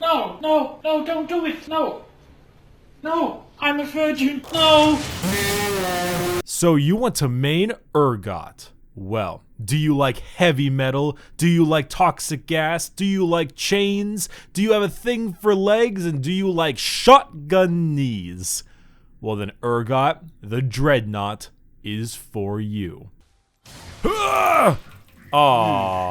No, no, no, don't do it. No. No, I'm a virgin. No. So you want to main Urgot. Well, do you like heavy metal? Do you like toxic gas? Do you like chains? Do you have a thing for legs? And do you like shotgun knees? Well then Urgot, the Dreadnought, is for you. Aww. Aww.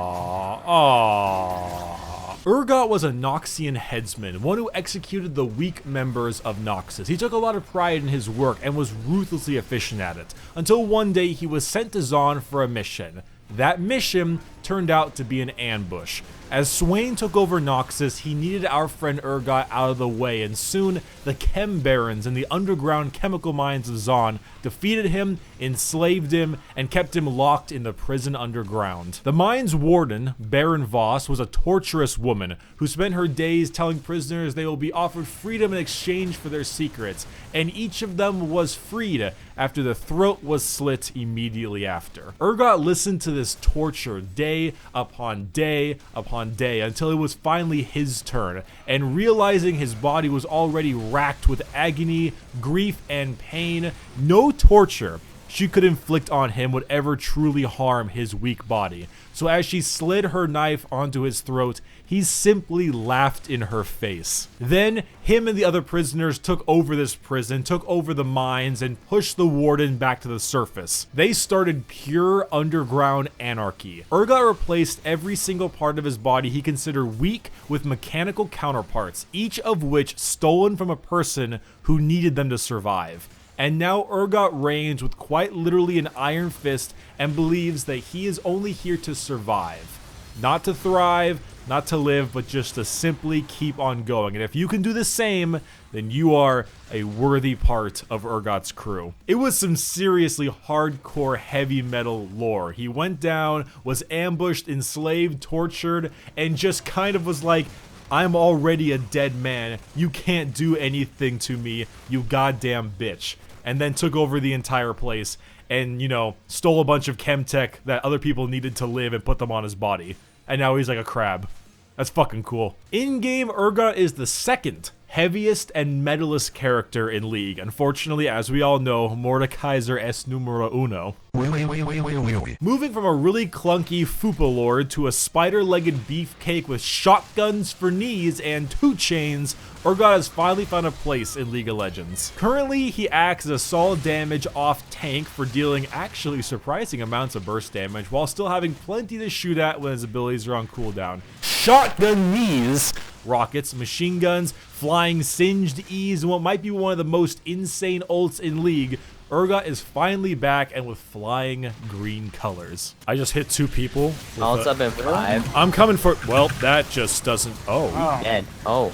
Urgot was a Noxian headsman, one who executed the weak members of Noxus. He took a lot of pride in his work and was ruthlessly efficient at it, until one day he was sent to Zaun for a mission. That mission turned out to be an ambush. As Swain took over Noxus, he needed our friend Urgot out of the way, and soon the Chem Barons in the underground chemical mines of Zaun defeated him, enslaved him, and kept him locked in the prison underground. The mine's warden, Baron Voss, was a torturous woman who spent her days telling prisoners they will be offered freedom in exchange for their secrets, and each of them was freed after the throat was slit immediately after. Urgot listened to this torture day upon day upon day until it was finally his turn, and realizing his body was already racked with agony, grief, and pain, no torture she could inflict on him would ever truly harm his weak body. So as she slid her knife onto his throat, he simply laughed in her face. Then, him and the other prisoners took over this prison, took over the mines, and pushed the warden back to the surface. They started pure underground anarchy. Urgot replaced every single part of his body he considered weak with mechanical counterparts, each of which stolen from a person who needed them to survive. And now Urgot reigns with quite literally an iron fist and believes that he is only here to survive. Not to thrive, not to live, but just to simply keep on going. And if you can do the same, then you are a worthy part of Urgot's crew. It was some seriously hardcore heavy metal lore. He went down, was ambushed, enslaved, tortured, and just kind of was like, I'm already a dead man. You can't do anything to me, you goddamn bitch. And then took over the entire place and, you know, stole a bunch of chemtech that other people needed to live and put them on his body. And now he's like a crab. That's fucking cool. In-game, Urgot is the second heaviest and metalist character in League. Unfortunately, as we all know, Mordekaiser es numero uno. Moving from a really clunky Fupa Lord to a spider-legged beefcake with shotguns for knees and 2 chains, Urgot has finally found a place in League of Legends. Currently, he acts as a solid damage off tank for dealing actually surprising amounts of burst damage while still having plenty to shoot at when his abilities are on cooldown. Shotgun knees, rockets, machine guns, flying singed E's, and what might be one of the most insane ults in League, Urgot is finally back and with flying green colors. I just hit 2 people. Ult's up in 5. I'm coming for, well, that just doesn't, oh. Dead. Oh.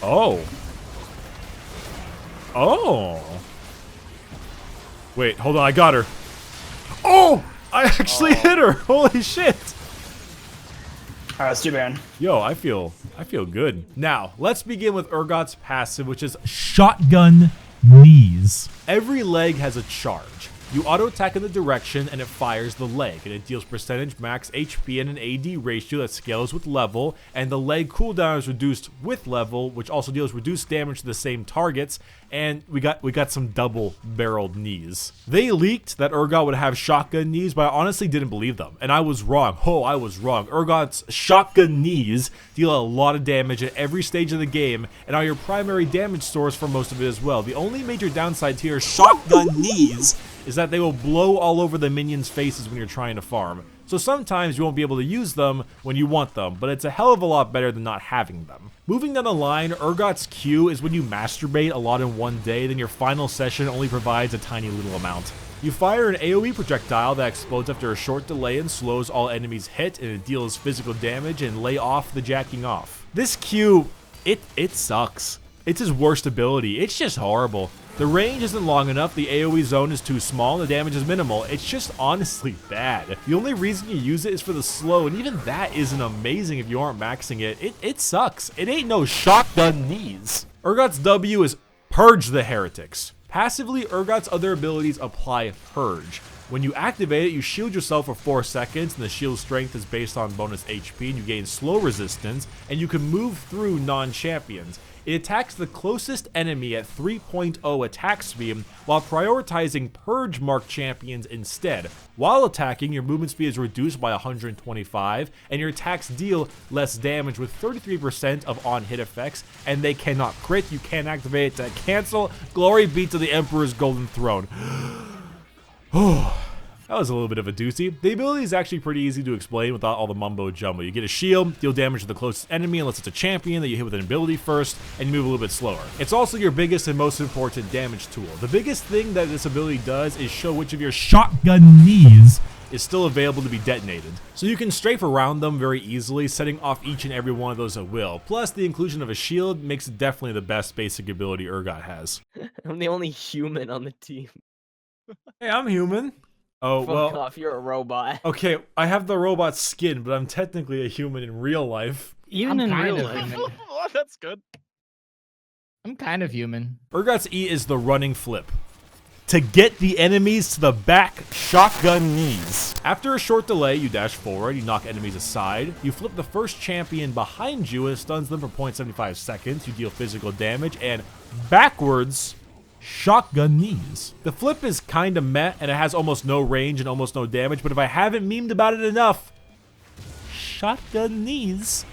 Oh. Oh. Wait, hold on, I got her. Oh! I actually hit her! Holy shit! Alright, let's do Baron. Yo, I feel good. Now, let's begin with Urgot's passive, which is Shotgun Knees. Every leg has a charge. You auto-attack in the direction and it fires the leg, and it deals percentage max HP and an AD ratio that scales with level, and the leg cooldown is reduced with level, which also deals reduced damage to the same targets, and we got some double-barreled knees. They leaked that Urgot would have shotgun knees, but I honestly didn't believe them, and I was wrong. Oh, I was wrong. Urgot's shotgun knees deal a lot of damage at every stage of the game, and are your primary damage source for most of it as well. The only major downside to your shotgun knees is that they will blow all over the minions' faces when you're trying to farm. So sometimes you won't be able to use them when you want them, but it's a hell of a lot better than not having them. Moving down the line, Urgot's Q is when you masturbate a lot in one day, then your final session only provides a tiny little amount. You fire an AoE projectile that explodes after a short delay and slows all enemies hit, and it deals physical damage and lay off the jacking off. This Q, it sucks. It's his worst ability. It's just horrible. The range isn't long enough, the AoE zone is too small, and the damage is minimal. It's just honestly bad. The only reason you use it is for the slow, and even that isn't amazing if you aren't maxing it. It sucks. It ain't no shotgun knees. Urgot's W is Purge the Heretics. Passively, Urgot's other abilities apply Purge. When you activate it, you shield yourself for 4 seconds, and the shield strength is based on bonus HP, and you gain slow resistance, and you can move through non-champions. It attacks the closest enemy at 3.0 attack speed while prioritizing purge mark champions instead. While attacking, your movement speed is reduced by 125 and your attacks deal less damage with 33% of on-hit effects, and they cannot crit. You can activate it to cancel. Glory be to the Emperor's Golden Throne. That was a little bit of a doozy. The ability is actually pretty easy to explain without all the mumbo jumbo. You get a shield, deal damage to the closest enemy unless it's a champion that you hit with an ability first, and you move a little bit slower. It's also your biggest and most important damage tool. The biggest thing that this ability does is show which of your shotgun knees is still available to be detonated. So you can strafe around them very easily, setting off each and every one of those at will. Plus, the inclusion of a shield makes it definitely the best basic ability Urgot has. I'm the only human on the team. Hey, I'm human. Oh, Fuck well, off, you're a robot. okay, I have the robot skin, but I'm technically a human in real life. Even in real life. Human. That's good. I'm kind of human. Urgot's E is the running flip. To get the enemies to the back, shotgun knees. After a short delay, you dash forward, you knock enemies aside, you flip the first champion behind you and stuns them for 0.75 seconds, you deal physical damage, and backwards, shotgun knees. The flip is kinda meh, and it has almost no range and almost no damage, but if I haven't memed about it enough, shotgun knees.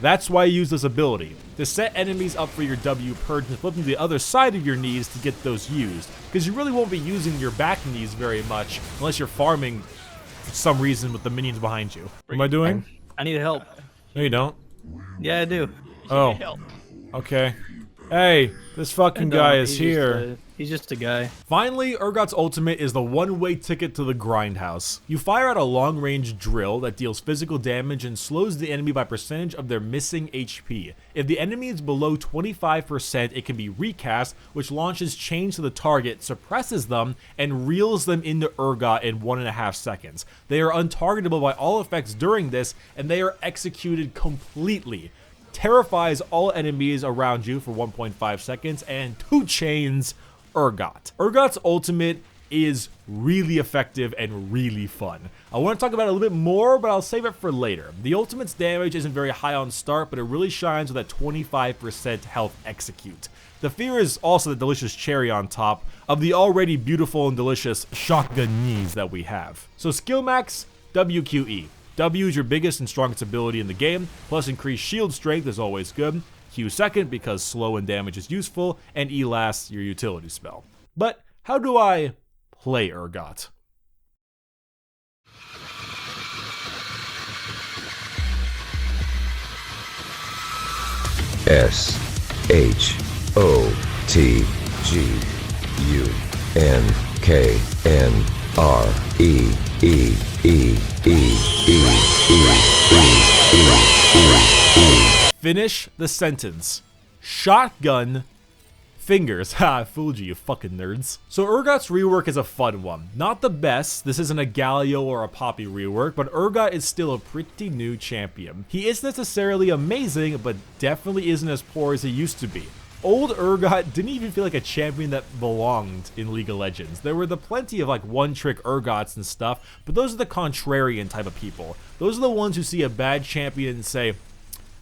That's why you use this ability, to set enemies up for your W purge and flip them to the other side of your knees to get those used, because you really won't be using your back knees very much unless you're farming for some reason with the minions behind you. What am I doing? I need help. No, you don't. Yeah, I do. Oh, Help. okay. Hey, this fucking guy is He's here. He's just a guy. Finally, Urgot's ultimate is the one-way ticket to the grindhouse. You fire out a long-range drill that deals physical damage and slows the enemy by percentage of their missing HP. If the enemy is below 25%, it can be recast, which launches chains to the target, suppresses them, and reels them into Urgot in 1.5 seconds. They are untargetable by all effects during this, and they are executed completely. Terrifies all enemies around you for 1.5 seconds, and 2 chains Urgot. Urgot's ultimate is really effective and really fun. I want to talk about it a little bit more, but I'll save it for later. The ultimate's damage isn't very high on start, but it really shines with that 25% health execute. The fear is also the delicious cherry on top of the already beautiful and delicious shotgun knees that we have. So skill max, WQE. W is your biggest and strongest ability in the game, plus increased shield strength is always good. Q second because slow and damage is useful, and E last, your utility spell. But how do I play Urgot? SHOTGUNKNREE. Finish the sentence. Shotgun fingers. Ha, I fooled you, you fucking nerds. So Urgot's rework is a fun one. Not the best, this isn't a Galio or a Poppy rework, but Urgot is still a pretty new champion. He isn't necessarily amazing, but definitely isn't as poor as he used to be. Old Urgot didn't even feel like a champion that belonged in League of Legends. There were the plenty of like one-trick Urgots and stuff, but those are the contrarian type of people. Those are the ones who see a bad champion and say,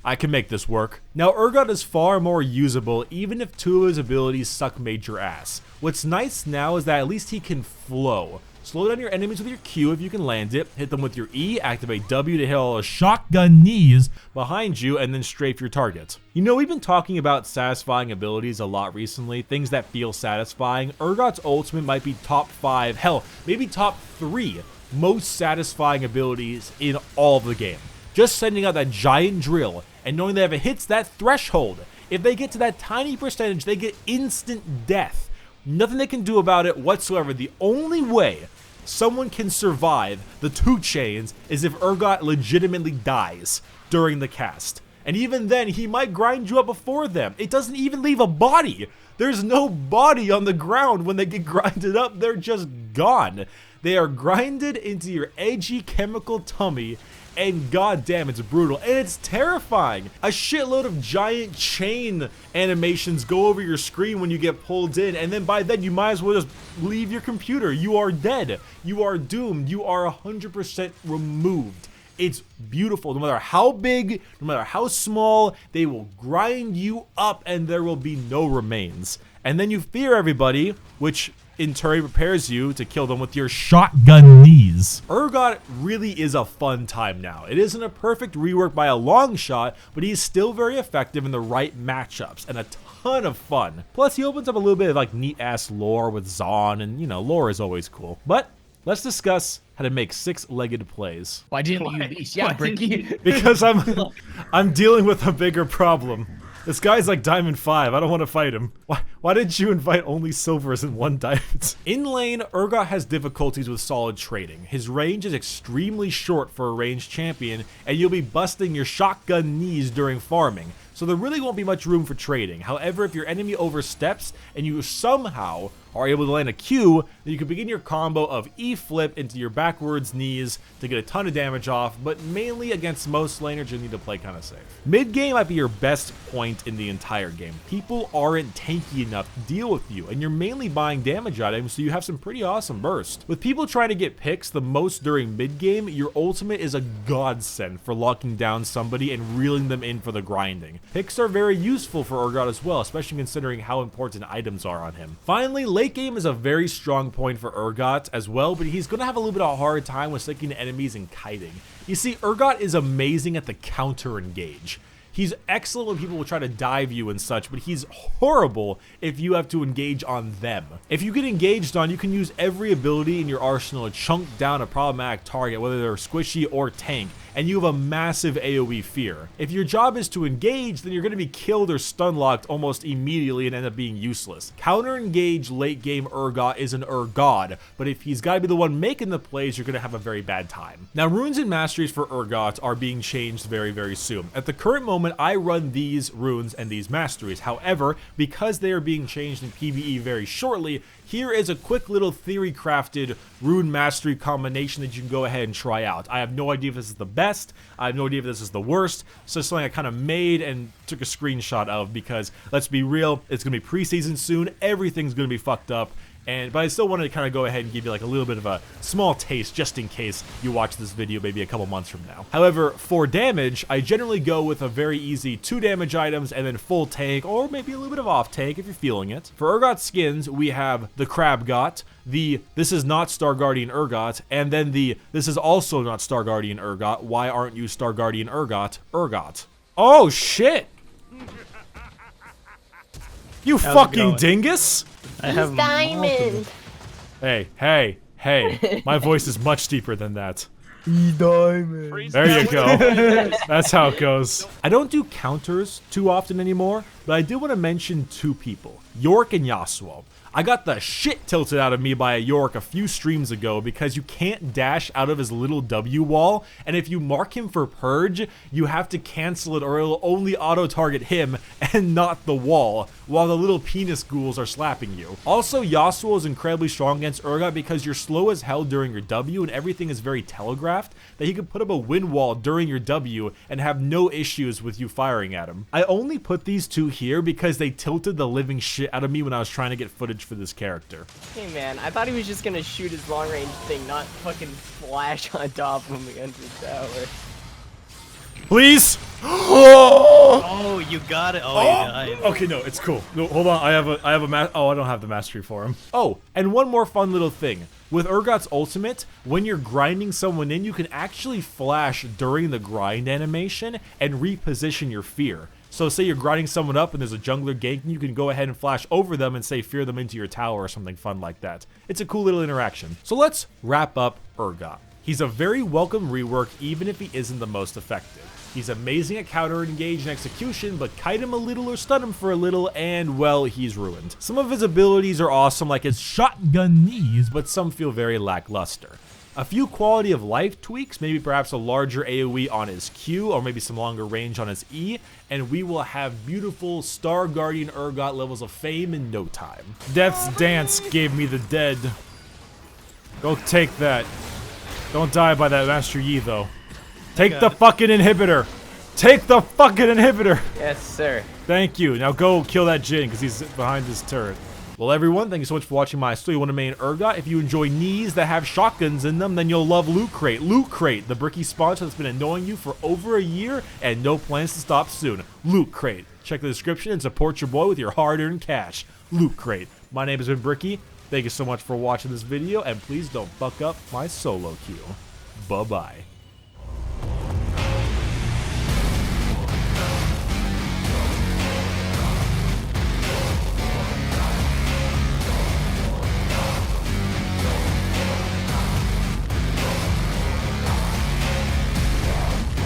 I can make this work. Now Urgot is far more usable even if 2 of his abilities suck major ass. What's nice now is that at least he can flow. Slow down your enemies with your Q if you can land it, hit them with your E, activate W to hit all the shotgun knees behind you, and then strafe your target. You know, we've been talking about satisfying abilities a lot recently, things that feel satisfying. Urgot's ultimate might be top 5, hell, maybe top 3 most satisfying abilities in all of the game. Just sending out that giant drill and knowing that if it hits that threshold, if they get to that tiny percentage, they get instant death. Nothing they can do about it whatsoever. The only way someone can survive the 2 chains is if Urgot legitimately dies during the cast. And even then, he might grind you up before them. It doesn't even leave a body. There's no body on the ground when they get grinded up. They're just gone. They are grinded into your edgy chemical tummy, and goddamn, it's brutal, and it's terrifying. A shitload of giant chain animations go over your screen when you get pulled in, and then by then you might as well just leave your computer. You are dead. You are doomed. You are 100% removed. It's beautiful. No matter how big, no matter how small, they will grind you up and there will be no remains. And then you fear everybody, which in turn prepares you to kill them with your shotgun knees. Urgot really is a fun time now. It isn't a perfect rework by a long shot, but he's still very effective in the right matchups and a ton of fun. Plus, he opens up a little bit of like neat-ass lore with Zaun, and you know, lore is always cool. But let's discuss how to make six-legged plays. Why didn't you least? Yeah, Bricky. Because I'm dealing with a bigger problem. This guy's like Diamond 5. I don't want to fight him. Why did you invite only silvers and 1 diamond? In lane, Urgot has difficulties with solid trading. His range is extremely short for a ranged champion, and you'll be busting your shotgun knees during farming. So there really won't be much room for trading. However, if your enemy oversteps and you somehow are able to land a Q, then you can begin your combo of E-flip into your backwards knees to get a ton of damage off, but mainly against most laners you need to play kind of safe. Mid game might be your best point in the entire game. People aren't tanky enough to deal with you, and you're mainly buying damage items, so you have some pretty awesome burst. With people trying to get picks the most during mid game, your ultimate is a godsend for locking down somebody and reeling them in for the grinding. Picks are very useful for Urgot as well, especially considering how important items are on him. Finally, late game is a very strong point for Urgot as well, but he's going to have a little bit of a hard time with sticking to enemies and kiting. You see, Urgot is amazing at the counter engage. He's excellent when people will try to dive you and such, but he's horrible if you have to engage on them. If you get engaged on, you can use every ability in your arsenal to chunk down a problematic target, whether they're squishy or tank, and you have a massive AoE fear. If your job is to engage, then you're going to be killed or stun locked almost immediately and end up being useless. Counter engage late game Urgot is an Urgod, but if he's got to be the one making the plays, you're going to have a very bad time. Now, runes and masteries for Urgot are being changed very, very soon. At the current moment, I run these runes and these masteries. However, because they are being changed in PvE very shortly, here is a quick little theory crafted rune mastery combination that you can go ahead and try out. I have no idea if this is the best. I have no idea if this is the worst. So it's something I kind of made and took a screenshot of because, let's be real, it's going to be preseason soon. Everything's going to be fucked up. But I still wanted to kind of go ahead and give you like a little bit of a small taste just in case you watch this video maybe a couple months from now. However, for damage, I generally go with a very easy 2 damage items and then full tank or maybe a little bit of off tank if you're feeling it. For Urgot skins, we have the Crabgot, the This Is Not Star Guardian Urgot, and then the This Is Also Not Star Guardian Urgot, Why Aren't You Star Guardian Urgot? Oh shit! You fucking dingus! I have Diamond. Hey, my voice is much deeper than that. Diamond. There you go. That's how it goes. I don't do counters too often anymore, but I did want to mention 2 people, Yorick and Yasuo. I got the shit tilted out of me by a Yorick a few streams ago because you can't dash out of his little W wall, and if you mark him for Purge, you have to cancel it or it'll only auto-target him and not the wall, while the little penis ghouls are slapping you. Also, Yasuo is incredibly strong against Urgot because you're slow as hell during your W and everything is very telegraphed, that he can put up a wind wall during your W and have no issues with you firing at him. I only put these 2 here because they tilted the living shit out of me when I was trying to get footage for this character. Hey man, I thought he was just gonna shoot his long range thing, not fucking flash on top of him against the tower. Please! Oh, you got it. Oh, you died. Okay, no, it's cool. No, hold on. I have a oh, I don't have the mastery for him. Oh, and one more fun little thing. With Urgot's ultimate, when you're grinding someone in, you can actually flash during the grind animation and reposition your fear. So say you're grinding someone up and there's a jungler ganking, you can go ahead and flash over them and say fear them into your tower or something fun like that. It's a cool little interaction. So let's wrap up Urgot. He's a very welcome rework even if he isn't the most effective. He's amazing at counter engage and execution, but kite him a little or stun him for a little and, well, he's ruined. Some of his abilities are awesome like his shotgun knees, but some feel very lackluster. A few quality of life tweaks, maybe perhaps a larger AoE on his Q or maybe some longer range on his E, and we will have beautiful Star Guardian Urgot levels of fame in no time. Death's Dance gave me the dead. Go take that. Don't die by that Master Yi though. Take the fucking inhibitor. Take the fucking inhibitor. Yes, sir. Thank you. Now go kill that Jin because he's behind this turret. Well, everyone, thank you so much for watching my Still You Want to Main Urgot. If you enjoy knees that have shotguns in them, then you'll love Loot Crate. Loot Crate, the bricky sponsor that's been annoying you for over a year and no plans to stop soon. Loot Crate. Check the description and support your boy with your hard-earned cash. Loot Crate. My name has been Bricky. Thank you so much for watching this video, and please don't fuck up my solo queue. Bye-bye.